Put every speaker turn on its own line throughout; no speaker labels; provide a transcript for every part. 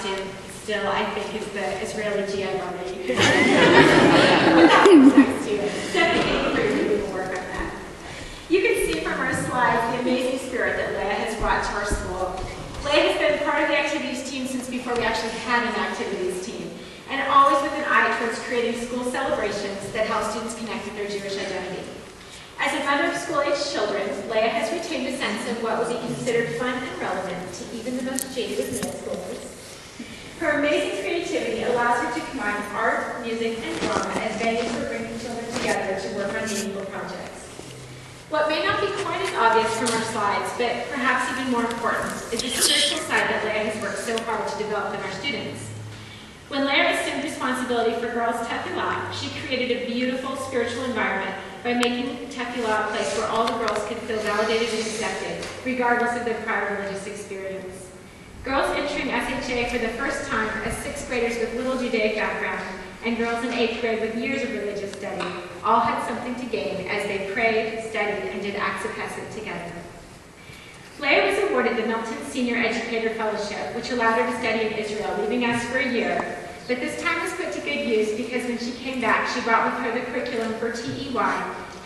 student still, I think, is the Israeli GI Barbie. That was next to it. 78 we will work on that. You can see from our slides the amazing spirit that Leah has brought to our school. Leah has been part of the activities team since before we actually had an activities team, and always with an eye towards creating school celebrations that help students connect with their Jewish identity. As a mother of school-aged children, Leah has retained a sense of what would be considered fun and relevant to even the most jaded of middle schoolers. Her amazing creativity allows her to combine art, music, and drama as venues for bringing children together to work on meaningful projects. What may not be quite as obvious from our slides, but perhaps even more important, is the spiritual side that Leah has worked so hard to develop in our students. When Leah assumed responsibility for girls' tefillah, she created a beautiful spiritual environment by making tefillah a place where all the girls could feel validated and accepted, regardless of their prior religious experience. Girls entering SHA for the first time as 6th graders with little Judaic background, and girls in 8th grade with years of religious study, all had something to gain as they prayed, studied, and did acts of hesed together. Leah was awarded the Milton Senior Educator Fellowship, which allowed her to study in Israel, leaving us for a year. But this time was put to good use because when she came back, she brought with her the curriculum for TEY,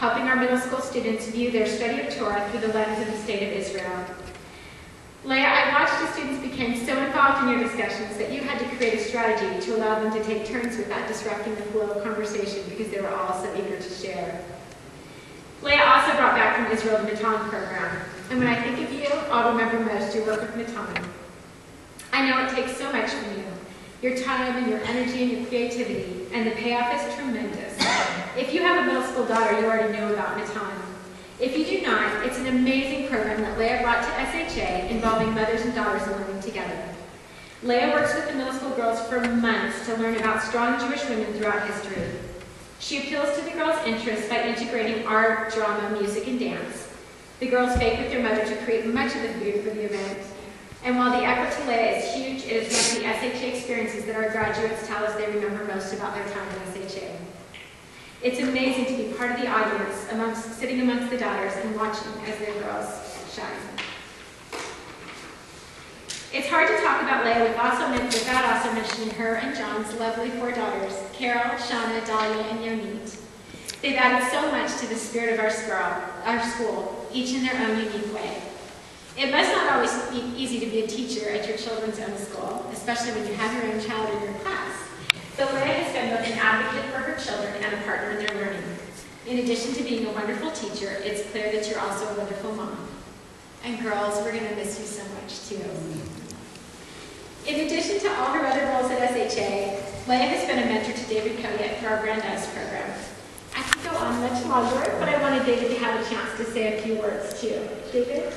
helping our middle school students view their study of Torah through the lens of the state of Israel. Leah, I watched as students became so involved in your discussions that you had to create a strategy to allow them to take turns without disrupting the flow of conversation because they were all so eager to share. Leah also brought back from Israel the Matan program. And when I think of you, I'll remember most your work with Matan. I know it takes so much from you. Your time and your energy and your creativity, and the payoff is tremendous. If you have a middle school daughter, you already know about Matan. If you do not, it's an amazing program that Leah brought to SHA involving mothers and daughters learning together. Leah works with the middle school girls for months to learn about strong Jewish women throughout history. She appeals to the girls' interests by integrating art, drama, music, and dance. The girls bake with their mother to create much of the food for the event. And while the effort to Leah is huge, it is one of the SHA experiences that our graduates tell us they remember most about their time at SHA. It's amazing to be part of the audience, sitting amongst the daughters and watching as their girls shine. It's hard to talk about Leah without also mentioning her and John's lovely 4 daughters, Carol, Shauna, Dahlia, and Yonit. They've added so much to the spirit of our school, each in their own unique way. It must not always be easy to be a teacher at your children's own school, especially when you have your own child in your class. But Leah has been both an advocate for her children and a partner in their learning. In addition to being a wonderful teacher, it's clear that you're also a wonderful mom. And girls, we're going to miss you so much too. In addition to all her other roles at SHA, Leah has been a mentor to David Kogut through our Brandeis program. I could go on much longer, but I wanted David to have a chance to say a few words too. David?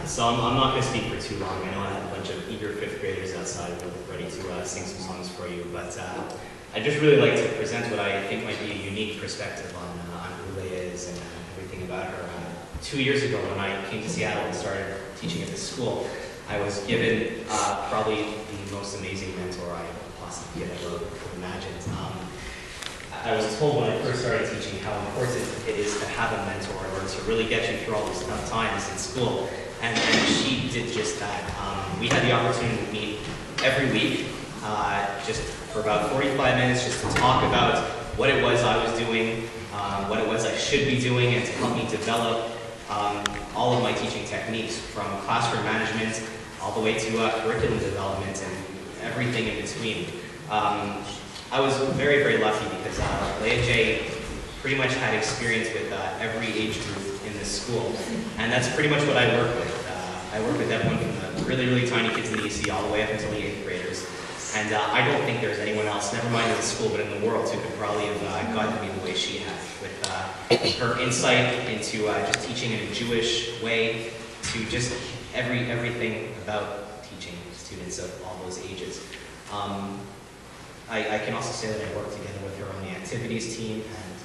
So I'm not going to speak for too long. I know I have a bunch of eager 5th graders outside ready to sing some songs for you, but I'd just really like to present what I think might be a unique perspective on who Leah is and everything about her. 2 years ago when I came to Seattle and started teaching at this school, I was given probably the most amazing mentor I possibly could ever imagine. I was told when I first started teaching how important it is to have a mentor in order to really get you through all these tough times in school. And she did just that. We had the opportunity to meet every week, just for about 45 minutes, just to talk about what it was I was doing, what it was I should be doing, and to help me develop all of my teaching techniques, from classroom management all the way to curriculum development and everything in between. I was very, very lucky because Leah J pretty much had experience with every age group in this school, and that's pretty much what I work with. I work with everyone from the really, really tiny kids in the EC all the way up until the 8th graders, and I don't think there's anyone else, never mind in the school, but in the world, who could probably have guided me the way she had, with her insight into just teaching in a Jewish way, to just everything about teaching students of all those ages. I can also say that I worked together with her on the activities team, and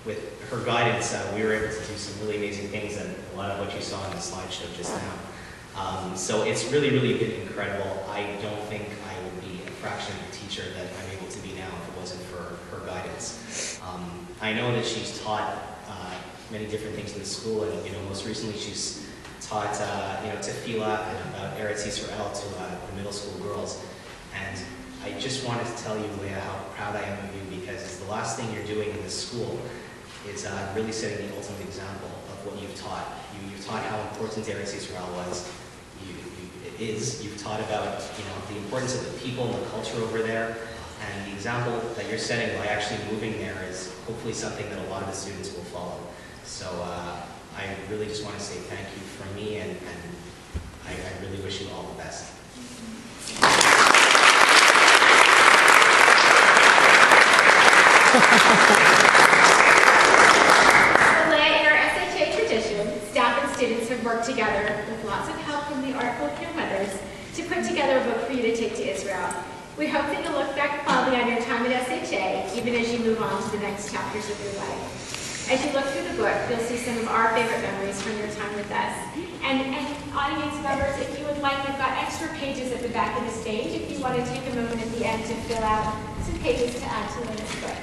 with her guidance, we were able to do some really amazing things, and a lot of what you saw in the slideshow just now. So it's really, really been incredible. I don't think I would be a fraction of the teacher that I'm able to be now if it wasn't for her guidance. I know that she's taught many different things in the school, and most recently she's taught tefillah and about Eretz Yisrael to the middle school girls. And I just wanted to tell you, Leah, how proud I am of you, because it's the last thing you're doing in this school is really setting the ultimate example of what you've taught. You've taught how important Eretz Yisrael was. You've taught about the importance of the people and the culture over there, and the example that you're setting by actually moving there is hopefully something that a lot of the students will follow. So I really just want to say thank you from me, and I really wish you all the best.
In our SHA tradition, staff and students have worked together with lots of help from the artful peer mothers to put together a book for you to take to Israel. We hope that you'll look back fondly on your time at SHA, even as you move on to the next chapters of your life. As you look through the book, you'll see some of our favorite memories from your time with us. And audience members, if you would like, we've got extra pages at the back of the stage if you want to take a moment at the end to fill out some pages to add to Lena's book.